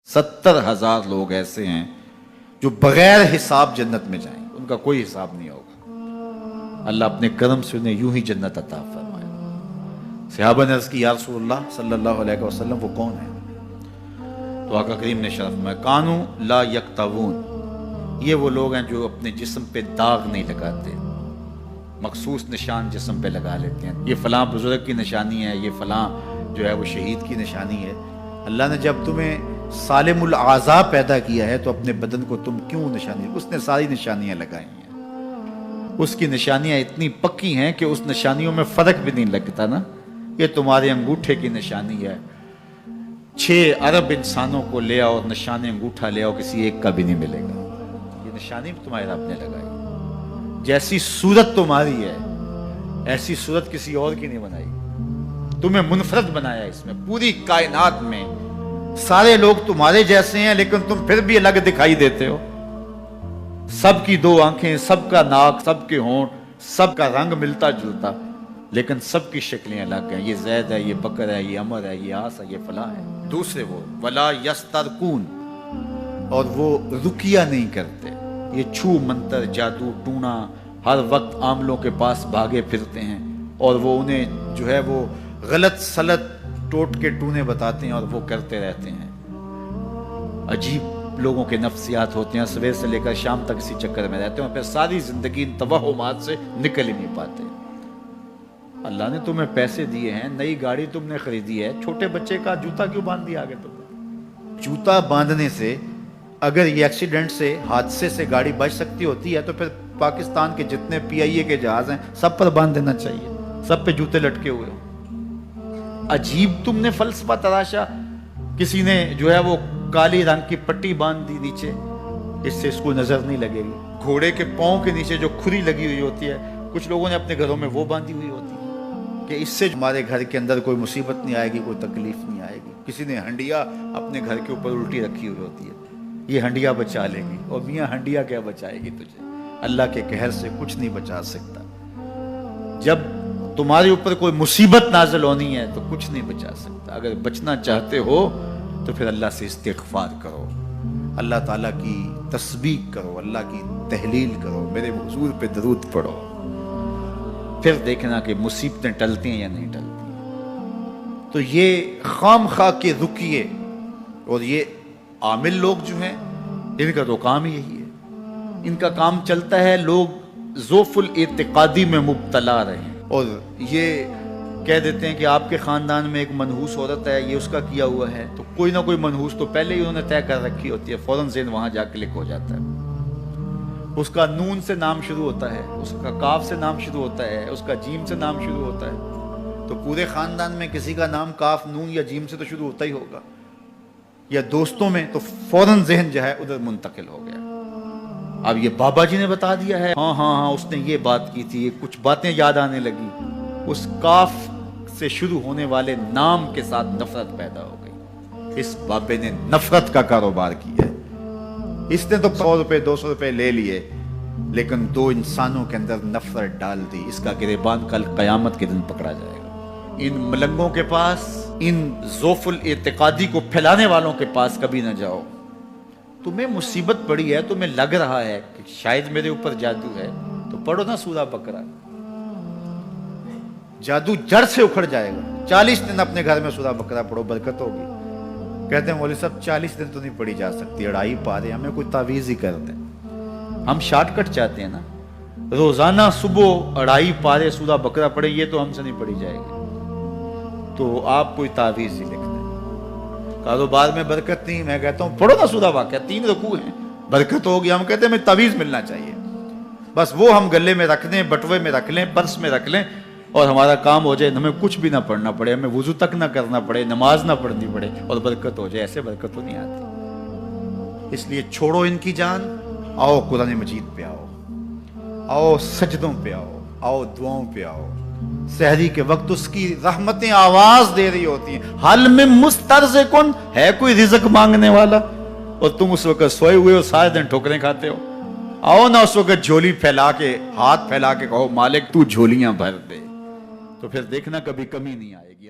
70,000 लोग ऐसे हैं जो बगैर हिसाब जन्नत में जाएंगे, उनका कोई हिसाब नहीं होगा। अल्लाह अपने करम से उन्हें यूं ही जन्नत अता फरमाए। सहाबा ने अर्ज़ की, या रसूलल्लाह सल्लल्लाहु अलैहि वसल्लम वो कौन है? तो आका करीम ने शरफ में, कानू ला यक्तवून, ये वो लोग हैं जो अपने जिस्म पे दाग नहीं लगाते, मखसूस निशान जिस्म पे लगा लेते हैं। ये फलां बुजुर्ग की निशानी है, ये फलां जो है वो शहीद की निशानी है। अल्लाह ने जब तुम्हें सालिमुल आज़ा पैदा किया है तो अपने बदन को तुम क्यों निशानी, उसने सारी निशानियां लगाई हैं, उसकी निशानियां इतनी पक्की हैं कि उस निशानियों में फर्क भी नहीं लगता ना। ये तुम्हारे अंगूठे की निशानी है, 6 अरब इंसानों को ले आओ, निशान अंगूठा ले आओ, किसी एक का भी नहीं मिलेगा। ये निशानी तुम्हारे रब ने लगाई। जैसी सूरत तुम्हारी है ऐसी सूरत किसी और की नहीं बनाई, तुम्हें मुनफरद बनाया। इसमें पूरी कायनात में सारे लोग तुम्हारे जैसे हैं लेकिन तुम फिर भी अलग दिखाई देते हो। सबकी 2 आंखें, सबका नाक, सबके होंठ, सबका रंग मिलता जुलता, लेकिन सबकी शक्लें अलग हैं। ये जैद है, ये बकर है, ये अमर है, ये आस है, ये फला है। दूसरे वो वला यस्तरकून, और वो रुकिया नहीं करते। ये छू मंतर, जादू टूना, हर वक्त आमलों के पास भागे फिरते हैं और वो उन्हें जो है वो गलत सलत टोट के टूने बताते हैं और वो करते रहते हैं। अजीब लोगों के नफ्सियात होते हैं, सवेर से लेकर शाम तक इसी चक्कर में रहते हैं और फिर सारी जिंदगी इन तवहुमात से निकल ही नहीं पाते। अल्लाह ने तुम्हें पैसे दिए हैं, नई गाड़ी तुमने खरीदी है, छोटे बच्चे का जूता क्यों बांध दिया आगे तुमने? जूता बांधने से अगर ये एक्सीडेंट से, हादसे से गाड़ी बच सकती होती है तो फिर पाकिस्तान के जितने PIA के जहाज हैं सब पर बांध देना चाहिए, सब पे जूते लटके हुए हो। अजीब तुमने फलसफा तराशा। किसी ने जो है वो काली रंग की पट्टी बांध दी नीचे, इससे इसको नजर नहीं लगेगी। घोड़े के पांव के नीचे जो खुरी लगी हुई होती है, कुछ लोगों ने अपने घरों में वो बांधी हुई होती है कि इससे हमारे घर के अंदर कोई मुसीबत नहीं आएगी, कोई तकलीफ नहीं आएगी। किसी ने हंडिया अपने घर के ऊपर उल्टी रखी हुई होती है, ये हंडिया बचा लेगी। और मियाँ हंडिया क्या बचाएगी तुझे? अल्लाह के कहर से कुछ नहीं बचा सकता। जब तुम्हारे ऊपर कोई मुसीबत नाज़िल होनी है तो कुछ नहीं बचा सकता। अगर बचना चाहते हो तो फिर अल्लाह से इस्तिग़फ़ार करो, अल्लाह ताला की तस्बीह करो, अल्लाह की तहलील करो, मेरे हुज़ूर पे दरूद पढ़ो, फिर देखना कि मुसीबतें टलती हैं या नहीं टलती। तो ये खामखा के रुकिए और ये आमिल लोग जो हैं इनका तो काम ही यही है। इनका काम चलता है लोग ज़ोफ़ुल इत्तिक़ादी में मुब्तला रहें और ये कह देते हैं कि आपके ख़ानदान में एक मनहूस औरत है, ये उसका किया हुआ है, तो कोई ना कोई मनहूस तो पहले ही उन्होंने तय कर रखी होती है, फ़ौरन ज़हन वहाँ जा क्लिक हो जाता है। उसका नून से नाम शुरू होता है, उसका काफ से नाम शुरू होता है, उसका जीम से नाम शुरू होता है, तो पूरे ख़ानदान में किसी का नाम काफ, नून या जीम से तो शुरू होता ही होगा। या दोस्तों में तो फ़ौरन ज़हन जो है उधर मुंतकिल हो गया। अब ये बाबा जी ने बता दिया है, हाँ हाँ हाँ उसने ये बात की थी, कुछ बातें याद आने लगी, उस काफ से शुरू होने वाले नाम के साथ नफरत पैदा हो गई। इस बाबे ने नफरत का कारोबार किया है। इसने तो 100 रुपए 200 रुपए ले लिए लेकिन 2 इंसानों के अंदर नफरत डाल दी। इसका गिरबान कल कयामत के दिन पकड़ा जाएगा। इन मलंगों के पास, इन ज़ोफ़ुल इत्तिक़ादी को फैलाने वालों के पास कभी ना जाओ। तुम्हें मुसीबत पड़ी है, तुम्हें लग रहा है कि शायद मेरे ऊपर जादू है, तो पढ़ो ना सूरा बकरा, जादू जड़ से उखड़ जाएगा। 40 दिन अपने घर में सूरा बकरा पढ़ो, बरकत होगी। कहते हैं मौलवी साहब 40 दिन तो नहीं पढ़ी जा सकती, 2.5 पारे, हमें कोई तावीज़ ही कर दें। हम शॉर्टकट चाहते हैं ना, रोजाना सुबह 2.5 पारे सूरा बकरा पढ़े, ये तो हमसे नहीं पढ़ी जाएगी, तो आप कोई तावीज़ ही लिख दें। कारोबार में बरकत नहीं, मैं कहता हूँ पढ़ो ना सूरा वाक़या, 3 रुकू हैं, बरकत होगी। हम कहते हैं हमें तावीज़ मिलना चाहिए, बस वो हम गले में रख लें, बटुए में रख लें, पर्स में रख लें और हमारा काम हो जाए, हमें कुछ भी ना पढ़ना पड़े, हमें वुज़ू तक ना करना पड़े, नमाज ना पढ़नी पड़े और बरकत हो जाए। ऐसे बरकत तो नहीं आती। इसलिए छोड़ो इनकी जान, आओ कुरान मजीद पे आओ, आओ सजदों पे आओ, आओ दुआओं पे आओ। सहरी के वक्त उसकी रहमतें आवाज दे रही होती हैं, हल में मुस्तरज़िकुन, है कोई रिज़्क़ मांगने वाला, और तुम उस वक्त सोए हुए हो, सारे दिन ठोकरें खाते हो। आओ ना उस वक्त झोली फैला के, हाथ फैला के कहो मालिक तू झोलियां भर दे, तो फिर देखना कभी कमी नहीं आएगी।